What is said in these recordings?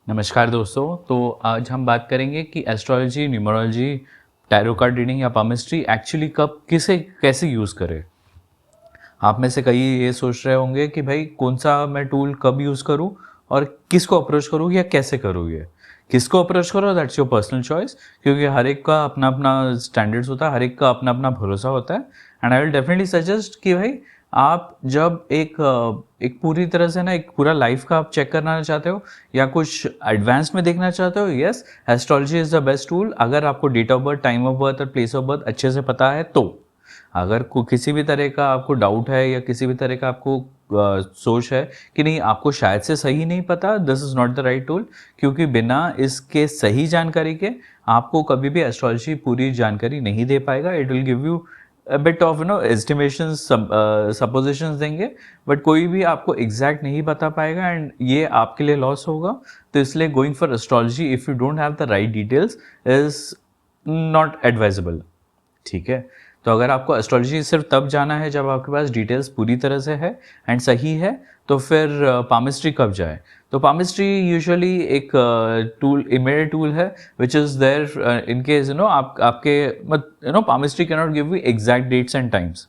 नमस्कार दोस्तों। तो आज हम बात करेंगे कि astrology, numerology, tarot card reading या पामिस्ट्री एक्चुअली कब किसे कैसे यूज़ करें। आप में से कई ये सोच रहे होंगे कि भाई कौन सा मैं टूल कब यूज़ करूं और किसको अप्रोच करूं या कैसे करूं। ये किसको अप्रोच करो दैट्स योर पर्सनल चॉइस, क्योंकि हर एक का अपना अपना स्टैंडर्ड्स होता है, हर एक का अपना अपना भरोसा होता है। And I will definitely suggest कि भाई आप जब एक पूरी तरह से ना एक पूरा लाइफ का आप चेक करना चाहते हो या कुछ एडवांस में देखना चाहते हो, yes astrology is the best tool. अगर आपको date of birth, time of birth और प्लेस ऑफ बर्थ अच्छे से पता है तो। अगर किसी भी तरह का आपको डाउट है या किसी भी तरह का आपको सोच है कि नहीं आपको शायद से सही नहीं पता, this is not the right tool. क्योंकि बिना इसके सही जानकारी के आपको कभी भी एस्ट्रोलॉजी पूरी जानकारी नहीं दे पाएगा। It will give you a bit of estimation, suppositions देंगे, बट कोई भी आपको एग्जैक्ट नहीं बता पाएगा एंड ये आपके लिए लॉस होगा। तो इसलिए going for astrology if you don't have the right details is not advisable. ठीक है। तो अगर आपको एस्ट्रोलॉजी सिर्फ तब जाना है जब आपके पास डिटेल्स पूरी तरह से है एंड सही है, तो फिर पामिस्ट्री कब जाए। तो पामिस्ट्री यूजुअली एक टूल, इमीडिएट टूल है which is there in case आप आपके palmistry can not give you exact dates and times.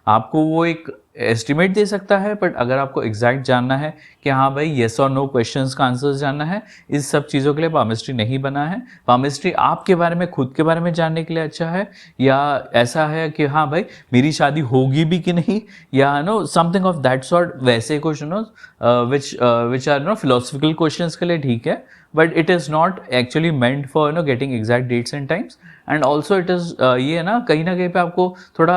आपको वो एक एस्टिमेट दे सकता है, बट अगर आपको एग्जैक्ट जानना है कि हाँ भाई येस और नो क्वेश्चंस का आंसर्स जानना है, इस सब चीज़ों के लिए पामिस्ट्री नहीं बना है। पामिस्ट्री आपके बारे में, खुद के बारे में जानने के लिए अच्छा है, या ऐसा है कि हाँ भाई मेरी शादी होगी भी कि नहीं, या समथिंग ऑफ दैट सॉर्ट, वैसे कुछ विच आर फिलोसफिकल क्वेश्चंस के लिए ठीक है। But it is not actually meant for getting exact dates and times. And also it is ये कहीं ना कहीं पे आपको थोड़ा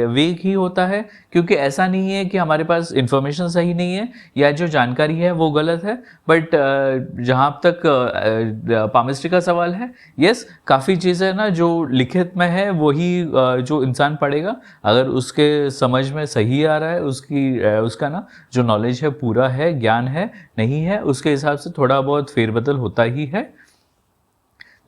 वेग ही होता है, क्योंकि ऐसा नहीं है कि हमारे पास इंफॉर्मेशन सही नहीं है या जो जानकारी है वो गलत है। बट जहाँ तक पामिस्ट्री का सवाल है, यस काफ़ी चीज़ें ना जो लिखित में है वही जो इंसान पढ़ेगा, अगर उसके समझ में सही आ रहा है, उसका जो नॉलेज है पूरा है, ज्ञान है, नहीं है, उसके हिसाब से थोड़ा बहुत फेरबदल होता ही है।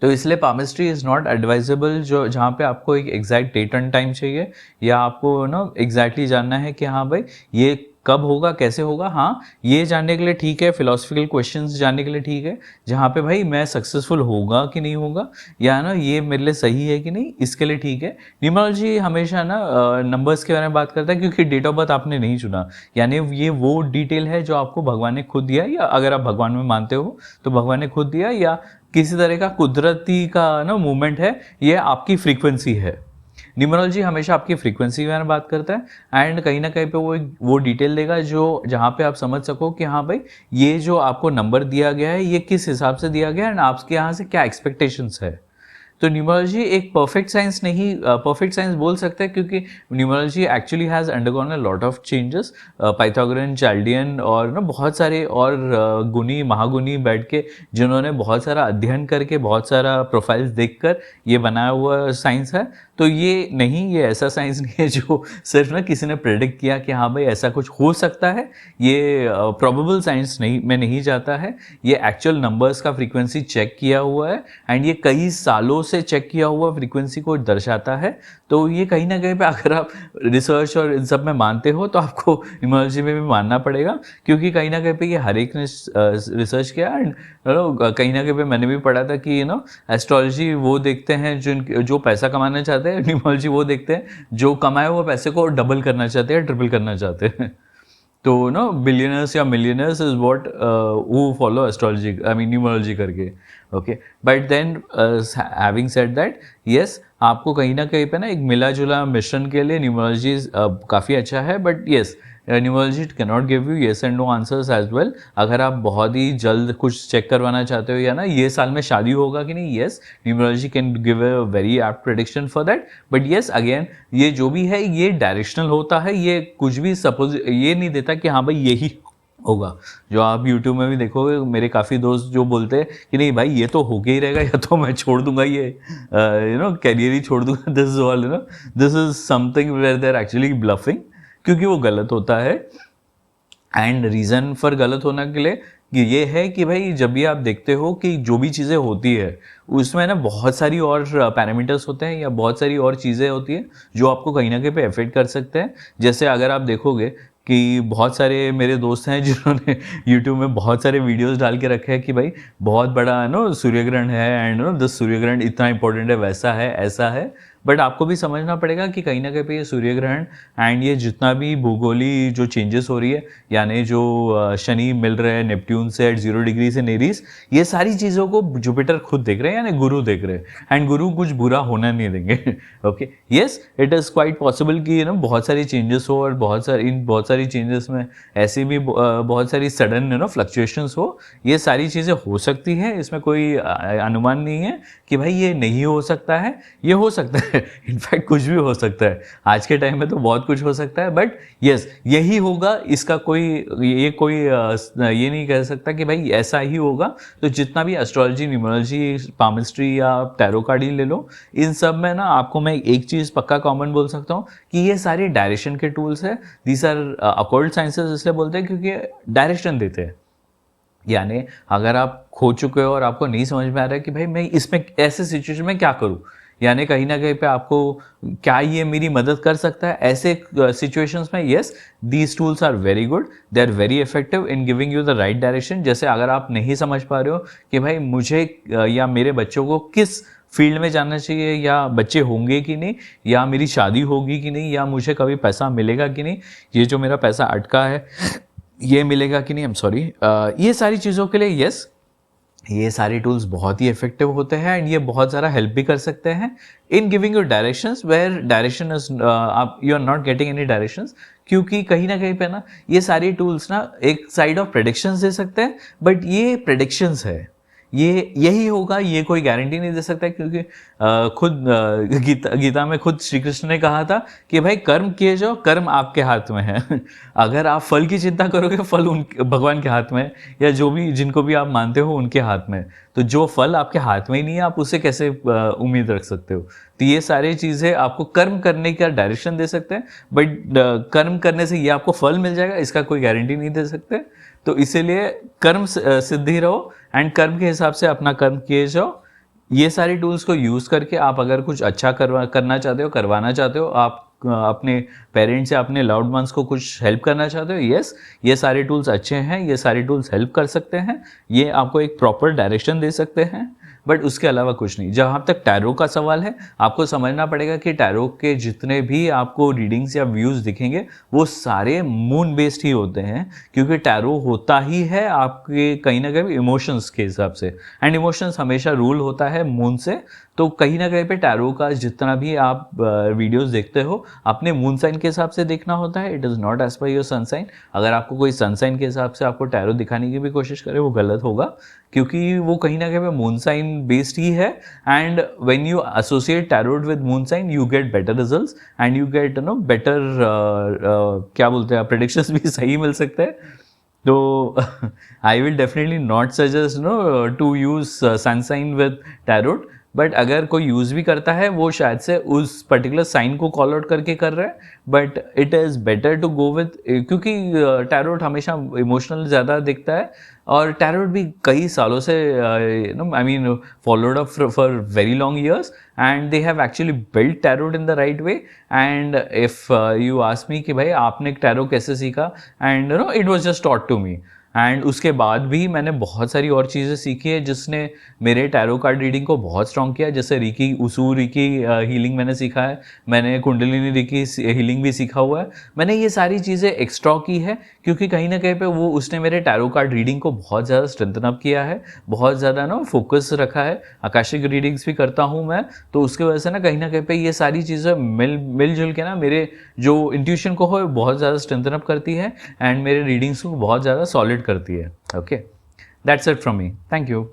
तो इसलिए पामिस्ट्री इज़ नॉट एडवाइजेबल जो जहाँ पे आपको एक एग्जैक्ट डेट एंड टाइम चाहिए, या आपको एग्जैक्टली जानना है कि हाँ भाई ये कब होगा, कैसे होगा। हाँ, ये जानने के लिए ठीक है, फिलोसफिकल क्वेश्चंस जानने के लिए ठीक है, जहाँ पे भाई मैं सक्सेसफुल होगा कि नहीं होगा, या ये मेरे लिए सही है कि नहीं, इसके लिए ठीक है। न्यूमरोलॉजी हमेशा नंबर्स के बारे में बात करता है, क्योंकि डेट ऑफ बर्थ आपने नहीं चुना, यानी ये वो डिटेल है जो आपको भगवान ने खुद दिया, या अगर आप भगवान में मानते हो तो भगवान ने खुद दिया, या किसी तरह का कुदरती का मूवमेंट है, ये आपकी फ्रीक्वेंसी है। न्यूमरोलॉजी हमेशा आपकी फ्रीक्वेंसी के बारे में बात करता है एंड कहीं ना कहीं पे वो डिटेल देगा जो जहाँ पे आप समझ सको कि हाँ भाई ये जो आपको नंबर दिया गया है ये किस हिसाब से दिया गया है एंड आपके यहाँ से क्या एक्सपेक्टेशंस है। तो न्यूमरोलॉजी एक परफेक्ट साइंस नहीं, परफेक्ट साइंस बोल सकते हैं, क्योंकि numerology actually has undergone a lot of changes. Pythagorean, Chaldean और बहुत सारे और गुनी महागुनी बैठ के जिन्होंने बहुत सारा अध्ययन करके, बहुत सारा प्रोफाइल्स देखकर ये बनाया हुआ साइंस है। तो ये नहीं, ये ऐसा साइंस नहीं है जो सिर्फ किसी ने प्रेडिक्ट किया कि हाँ भाई ऐसा कुछ हो सकता है। ये प्रोबेबल साइंस में नहीं जाता है, ये एक्चुअल नंबर्स का फ्रीक्वेंसी चेक किया हुआ है एंड ये कई सालों से चेक किया हुआ फ्रीक्वेंसी को दर्शाता है। तो ये कहीं ना कहीं पे अगर आप रिसर्च और इन सब में मानते हो तो आपको न्यूमरोलॉजी में भी मानना पड़ेगा, क्योंकि कहीं ना कहीं पे ये हर एक ने रिसर्च किया एंड कहीं ना कहीं पे मैंने भी पढ़ा था कि एस्ट्रोलॉजी वो देखते हैं जो पैसा कमाना चाहते हैं, न्यूमरोलॉजी वो देखते हैं जो कमाए हुए पैसे को डबल करना चाहते हैं, ट्रिपल करना चाहते हैं। तो बिलियनर्स या millionaires is what who follow astrology, I mean numerology करके। Okay, but then having said that, yes आपको कहीं ना कहीं पे एक मिला जुला मिश्रण के लिए न्यूमरोलॉजी काफ़ी अच्छा है, but yes numerology cannot give you yes and no answers as well. अगर आप बहुत ही जल्द कुछ चेक करवाना चाहते हो या ये साल में शादी होगा कि नहीं, yes numerology can give a very apt prediction for that. But yes again ये जो भी है ये डायरेक्शनल होता है, ये कुछ भी सपोज ये नहीं देता कि हाँ भाई यही होगा। जो आप YouTube में भी देखोगे, मेरे काफ़ी दोस्त जो बोलते हैं कि नहीं भाई ये तो होके ही रहेगा, या तो मैं छोड़ दूंगा ये कैरियर ही छोड़ दूंगा, this is all this is something where they are actually bluffing, क्योंकि वो गलत होता है। एंड रीज़न फॉर गलत होने के लिए ये है कि भाई जब भी आप देखते हो कि जो भी चीज़ें होती है उसमें बहुत सारी और पैरामीटर्स होते हैं या बहुत सारी और चीज़ें होती हैं जो आपको कहीं ना कहीं पे अफेक्ट कर सकते हैं। जैसे अगर आप देखोगे कि बहुत सारे मेरे दोस्त हैं जिन्होंने यूट्यूब में बहुत सारे वीडियोस डाल के रखे हैं कि भाई बहुत बड़ा सूर्य ग्रहण है एंड दिस सूर्य ग्रहण इतना इंपॉर्टेंट है, वैसा है, ऐसा है। बट आपको भी समझना पड़ेगा कि कहीं ना कहीं पे ये सूर्य ग्रहण एंड ये जितना भी भूगोली जो चेंजेस हो रही है, यानी जो शनि मिल रहे हैं नेपट्यून से एट 0 डिग्री से नेरीज, ये सारी चीज़ों को जुपिटर खुद देख रहे हैं, यानी गुरु देख रहे हैं एंड गुरु कुछ बुरा होना नहीं देंगे। Okay, yes, it is quite possible कि बहुत सारी चेंजेस हो और बहुत सारी चेंजेस में ऐसी भी बहुत सारी सडन फ्लक्चुएशंस हो। ये सारी चीज़ें हो सकती हैं, इसमें कोई अनुमान नहीं है कि भाई ये नहीं हो सकता है, ये हो सकता है। इनफैक्ट कुछ भी हो सकता है, आज के टाइम में तो बहुत कुछ हो सकता है। बट यस, यही होगा, इसका कोई ये नहीं कह सकता कि भाई ऐसा ही होगा। तो जितना भी एस्ट्रोलॉजी, न्यूमरोलॉजी, पामिस्ट्री या टैरो कार्ड ही ले लो, इन सब में ना आपको मैं एक चीज़ पक्का कॉमन बोल सकता हूँ कि ये सारी डायरेक्शन के टूल्स है। दीज आर अकॉल्ट साइंसेस इसलिए बोलते हैं क्योंकि डायरेक्शन देते हैं। यानी अगर आप खो चुके हो और आपको नहीं समझ में आ रहा है कि भाई मैं इसमें ऐसे सिचुएशन में क्या करूं, यानी कहीं ना कहीं पे आपको क्या ये मेरी मदद कर सकता है, ऐसे सिचुएशंस में yes, these tools are very good, they are very effective in giving you the right direction. जैसे अगर आप नहीं समझ पा रहे हो कि भाई मुझे या मेरे बच्चों को किस फील्ड में जाना चाहिए, या बच्चे होंगे कि नहीं, या मेरी शादी होगी कि नहीं, या मुझे कभी पैसा मिलेगा कि नहीं, ये जो मेरा पैसा अटका है ये मिलेगा कि नहीं, आई एम सॉरी, ये सारी चीज़ों के लिए यस, ये सारे टूल्स बहुत ही इफेक्टिव होते हैं एंड ये बहुत ज़्यादा हेल्प भी कर सकते हैं in giving you directions where direction is आप you are not getting any directions. क्योंकि कहीं ना कहीं पे ना ये सारी टूल्स ना एक साइड ऑफ प्रेडिक्शंस दे सकते हैं, बट ये प्रेडिक्शंस है, ये यही होगा, ये कोई गारंटी नहीं दे सकता। क्योंकि खुद गीता में खुद श्री कृष्ण ने कहा था कि भाई कर्म किए जाओ, कर्म आपके हाथ में है। अगर आप फल की चिंता करोगे, फल भगवान के हाथ में है, या जो भी जिनको भी आप मानते हो उनके हाथ में। तो जो फल आपके हाथ में ही नहीं है, आप उसे कैसे उम्मीद रख सकते हो। तो ये सारी चीज़ें आपको कर्म करने का डायरेक्शन दे सकते हैं, बट कर्म करने से ये आपको फल मिल जाएगा इसका कोई गारंटी नहीं दे सकते। तो इसीलिए कर्म सिद्धि रहो एंड कर्म के हिसाब से अपना कर्म किए जाओ। ये सारे टूल्स को यूज़ करके आप अगर कुछ अच्छा करना चाहते हो, करवाना चाहते हो, आप अपने पेरेंट्स या अपने लव्ड वंस को कुछ हेल्प करना चाहते हो, यस, ये सारे टूल्स अच्छे हैं, ये सारे टूल्स हेल्प कर सकते हैं, ये आपको एक प्रॉपर डायरेक्शन दे सकते हैं, बट उसके अलावा कुछ नहीं। जहाँ तक टैरो का सवाल है, आपको समझना पड़ेगा कि टैरो के जितने भी आपको रीडिंग्स या व्यूज़ दिखेंगे वो सारे मून बेस्ड ही होते हैं, क्योंकि टैरो होता ही है आपके कहीं ना कहीं इमोशंस के हिसाब से, एंड इमोशंस हमेशा रूल होता है मून से। तो कहीं ना कहीं पे टैरो का जितना भी आप वीडियोस देखते हो, अपने मून साइन के हिसाब से देखना होता है, it is not as per your sun sign. अगर आपको कोई सन साइन के हिसाब से आपको टैरो दिखाने की भी कोशिश करे, वो गलत होगा, क्योंकि वो कहीं ना कहीं मून साइन बेस्ड ही है। And when you associate tarot with moon sign, you get better results and you get better क्या बोलते हैं, प्रेडिक्शंस भी सही मिल सकते हैं। तो I will definitely not suggest to use sun sign with tarot, but अगर कोई यूज़ भी करता है वो शायद से उस पर्टिकुलर साइन को कॉल आउट करके कर रहा है, but it is better to go with, क्योंकि टैरोट हमेशा इमोशनल ज़्यादा दिखता है, और टैरोट भी कई सालों से I mean followed up for very long years, and they have actually built tarot in the right way. And if you ask me कि भाई आपने टैरो कैसे सीखा, and it was just taught to me, and उसके बाद भी मैंने बहुत सारी और चीज़ें सीखी है जिसने मेरे टैरो कार्ड रीडिंग को बहुत स्ट्रॉन्ग किया। जैसे रिकी उसू रिकी हीलिंग मैंने सीखा है, मैंने कुंडलिनी रिकी हीलिंग भी सीखा हुआ है। मैंने ये सारी चीज़ें एक्स्ट्रा की है क्योंकि कहीं ना कहीं पे वो उसने मेरे टैरो कार्ड रीडिंग को बहुत ज़्यादा स्ट्रेंथन अप किया है, बहुत ज़्यादा फोकस रखा है। आकाशिक रीडिंग्स भी करता हूँ मैं, तो उसके वजह से ना कहीं पे ये सारी चीज़ें मिलजुल के ना मेरे जो इंट्यूशन को हो बहुत ज़्यादा स्ट्रेंथन अप करती है, एंड मेरे रीडिंग्स को बहुत ज़्यादा सॉलिड करती है। Okay, that's it from me, thank you.